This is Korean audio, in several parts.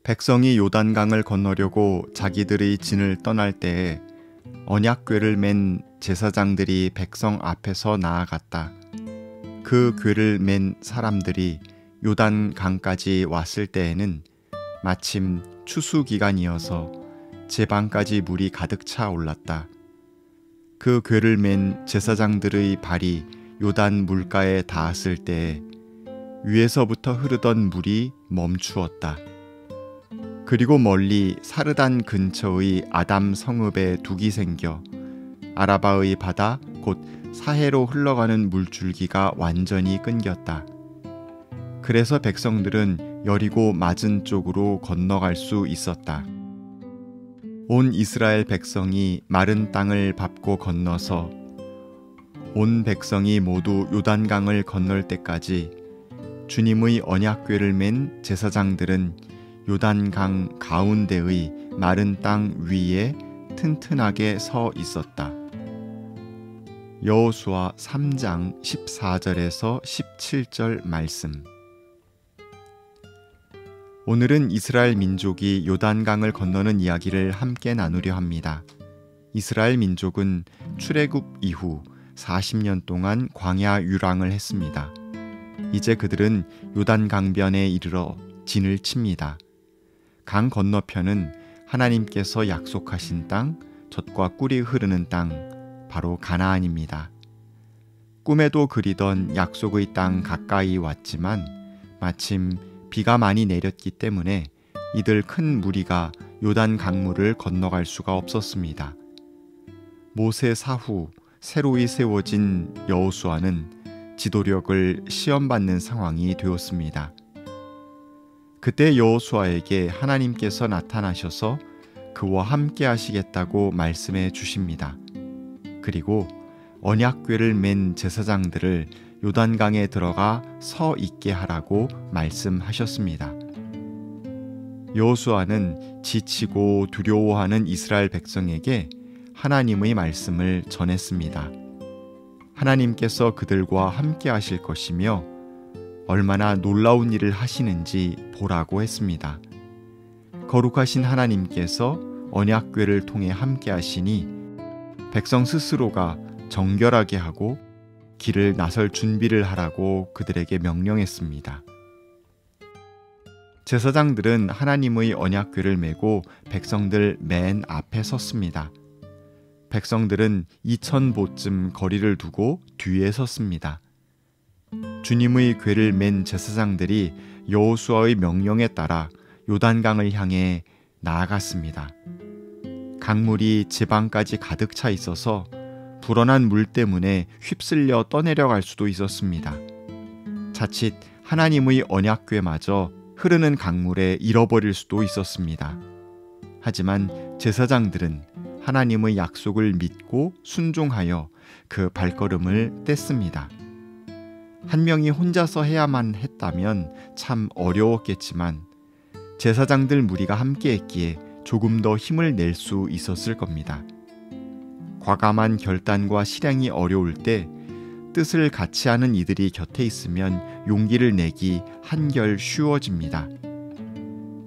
백성이 요단강을 건너려고 자기들의 진을 떠날 때에 언약궤를 맨 제사장들이 백성 앞에서 나아갔다. 그 궤를 맨 사람들이 요단강까지 왔을 때에는 마침 추수 기간이어서 제방까지 물이 가득 차 올랐다. 그 궤를 맨 제사장들의 발이 요단 물가에 닿았을 때에 위에서부터 흐르던 물이 멈추었다. 그리고 멀리 사르단 근처의 아담 성읍에 둑이 생겨 아라바의 바다 곧 사해로 흘러가는 물줄기가 완전히 끊겼다. 그래서 백성들은 여리고 맞은 쪽으로 건너갈 수 있었다. 온 이스라엘 백성이 마른 땅을 밟고 건너서 온 백성이 모두 요단강을 건널 때까지 주님의 언약궤를 맨 제사장들은 요단강 가운데의 마른 땅 위에 튼튼하게 서 있었다. 여호수아 3장 14절에서 17절 말씀. 오늘은 이스라엘 민족이 요단강을 건너는 이야기를 함께 나누려 합니다. 이스라엘 민족은 출애굽 이후 40년 동안 광야 유랑을 했습니다. 이제 그들은 요단강변에 이르러 진을 칩니다. 강 건너편은 하나님께서 약속하신 땅, 젖과 꿀이 흐르는 땅, 바로 가나안입니다. 꿈에도 그리던 약속의 땅 가까이 왔지만 마침 비가 많이 내렸기 때문에 이들 큰 무리가 요단 강물을 건너갈 수가 없었습니다. 모세 사후 새로이 세워진 여호수아는 지도력을 시험받는 상황이 되었습니다. 그때 여호수아에게 하나님께서 나타나셔서 그와 함께 하시겠다고 말씀해 주십니다. 그리고 언약궤를 맨 제사장들을 요단강에 들어가 서 있게 하라고 말씀하셨습니다. 여호수아는 지치고 두려워하는 이스라엘 백성에게 하나님의 말씀을 전했습니다. 하나님께서 그들과 함께 하실 것이며 얼마나 놀라운 일을 하시는지 보라고 했습니다. 거룩하신 하나님께서 언약궤를 통해 함께 하시니 백성 스스로가 정결하게 하고 길을 나설 준비를 하라고 그들에게 명령했습니다. 제사장들은 하나님의 언약궤를 메고 백성들 맨 앞에 섰습니다. 백성들은 2000보쯤 거리를 두고 뒤에 섰습니다. 주님의 궤를 맨 제사장들이 여호수아의 명령에 따라 요단강을 향해 나아갔습니다. 강물이 제방까지 가득 차 있어서 불어난 물 때문에 휩쓸려 떠내려갈 수도 있었습니다. 자칫 하나님의 언약궤마저 흐르는 강물에 잃어버릴 수도 있었습니다. 하지만 제사장들은 하나님의 약속을 믿고 순종하여 그 발걸음을 뗐습니다. 한 명이 혼자서 해야만 했다면 참 어려웠겠지만 제사장들 무리가 함께 했기에 조금 더 힘을 낼 수 있었을 겁니다. 과감한 결단과 실행이 어려울 때 뜻을 같이 하는 이들이 곁에 있으면 용기를 내기 한결 쉬워집니다.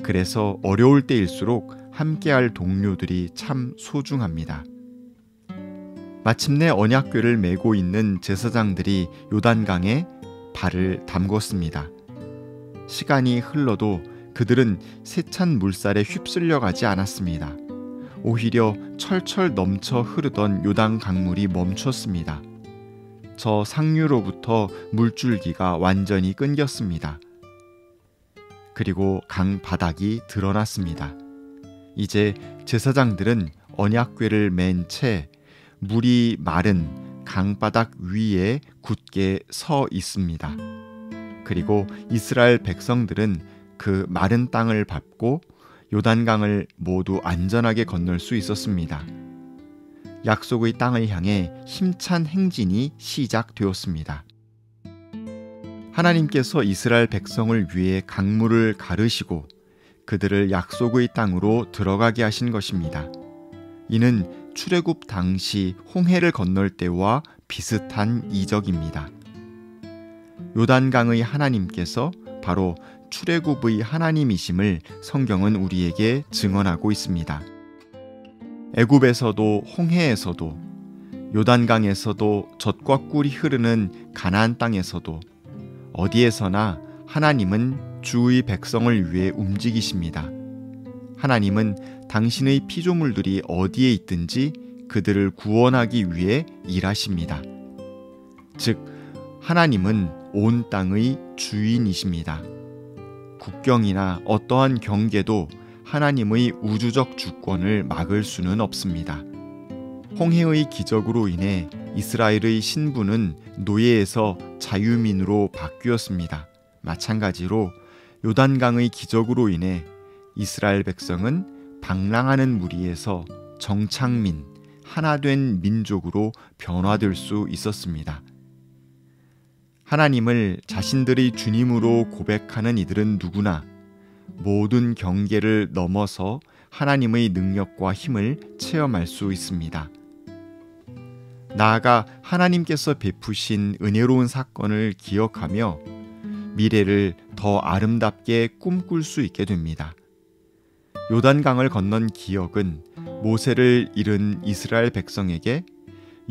그래서 어려울 때일수록 함께할 동료들이 참 소중합니다. 마침내 언약궤를 메고 있는 제사장들이 요단강에 발을 담궜습니다. 시간이 흘러도 그들은 세찬 물살에 휩쓸려 가지 않았습니다. 오히려 철철 넘쳐 흐르던 요단 강물이 멈췄습니다. 저 상류로부터 물줄기가 완전히 끊겼습니다. 그리고 강 바닥이 드러났습니다. 이제 제사장들은 언약궤를 맨 채 물이 마른 강바닥 위에 굳게 서 있습니다. 그리고 이스라엘 백성들은 그 마른 땅을 밟고 요단강을 모두 안전하게 건널 수 있었습니다. 약속의 땅을 향해 힘찬 행진이 시작되었습니다. 하나님께서 이스라엘 백성을 위해 강물을 가르시고 그들을 약속의 땅으로 들어가게 하신 것입니다. 이는 출애굽 당시 홍해를 건널 때와 비슷한 이적입니다. 요단강의 하나님께서 바로 출애굽의 하나님이심을 성경은 우리에게 증언하고 있습니다. 애굽에서도 홍해에서도 요단강에서도 젖과 꿀이 흐르는 가나안 땅에서도 어디에서나 하나님은 주의 백성을 위해 움직이십니다. 하나님은 당신의 피조물들이 어디에 있든지 그들을 구원하기 위해 일하십니다. 즉, 하나님은 온 땅의 주인이십니다. 국경이나 어떠한 경계도 하나님의 우주적 주권을 막을 수는 없습니다. 홍해의 기적으로 인해 이스라엘의 신분은 노예에서 자유민으로 바뀌었습니다. 마찬가지로 요단강의 기적으로 인해 이스라엘 백성은 방랑하는 무리에서 정착민, 하나된 민족으로 변화될 수 있었습니다. 하나님을 자신들의 주님으로 고백하는 이들은 누구나 모든 경계를 넘어서 하나님의 능력과 힘을 체험할 수 있습니다. 나아가 하나님께서 베푸신 은혜로운 사건을 기억하며 미래를 더 아름답게 꿈꿀 수 있게 됩니다. 요단강을 건넌 기억은 모세를 잃은 이스라엘 백성에게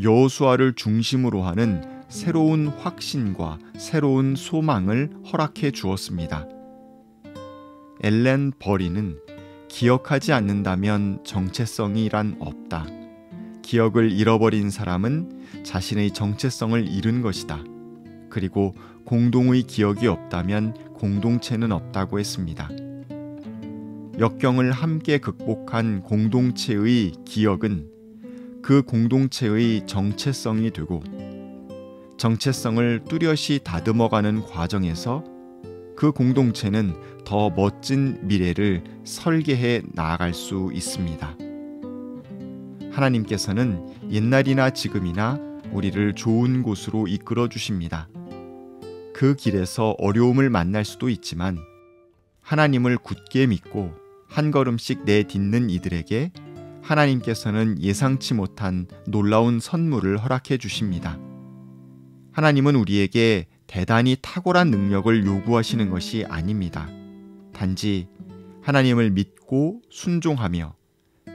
여호수아를 중심으로 하는 새로운 확신과 새로운 소망을 허락해 주었습니다. 엘렌 버리는 기억하지 않는다면 정체성이란 없다. 기억을 잃어버린 사람은 자신의 정체성을 잃은 것이다. 그리고 공동의 기억이 없다면 공동체는 없다고 했습니다. 역경을 함께 극복한 공동체의 기억은 그 공동체의 정체성이 되고 정체성을 뚜렷이 다듬어가는 과정에서 그 공동체는 더 멋진 미래를 설계해 나아갈 수 있습니다. 하나님께서는 옛날이나 지금이나 우리를 좋은 곳으로 이끌어 주십니다. 그 길에서 어려움을 만날 수도 있지만 하나님을 굳게 믿고 한 걸음씩 내딛는 이들에게 하나님께서는 예상치 못한 놀라운 선물을 허락해 주십니다. 하나님은 우리에게 대단히 탁월한 능력을 요구하시는 것이 아닙니다. 단지 하나님을 믿고 순종하며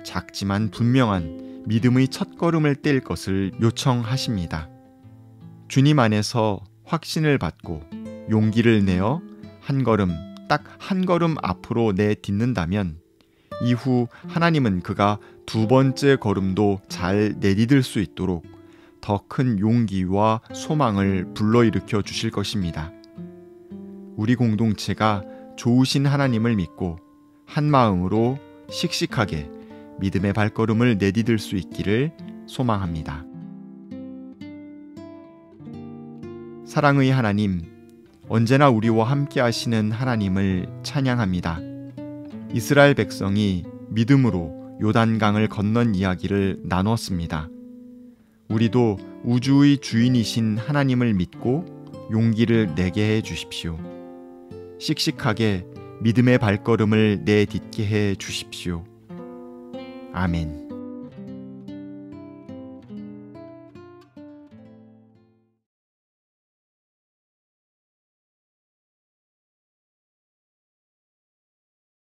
작지만 분명한 믿음의 첫걸음을 뗄 것을 요청하십니다. 주님 안에서 확신을 받고 용기를 내어 한 걸음, 딱 한 걸음 앞으로 내딛는다면 이후 하나님은 그가 두 번째 걸음도 잘 내디딜 수 있도록 더 큰 용기와 소망을 불러일으켜 주실 것입니다. 우리 공동체가 좋으신 하나님을 믿고 한 마음으로 씩씩하게 믿음의 발걸음을 내디딜 수 있기를 소망합니다. 사랑의 하나님, 언제나 우리와 함께 하시는 하나님을 찬양합니다. 이스라엘 백성이 믿음으로 요단강을 건넌 이야기를 나눴습니다. 우리도 우주의 주인이신 하나님을 믿고 용기를 내게 해 주십시오. 씩씩하게 믿음의 발걸음을 내딛게 해 주십시오. 아멘.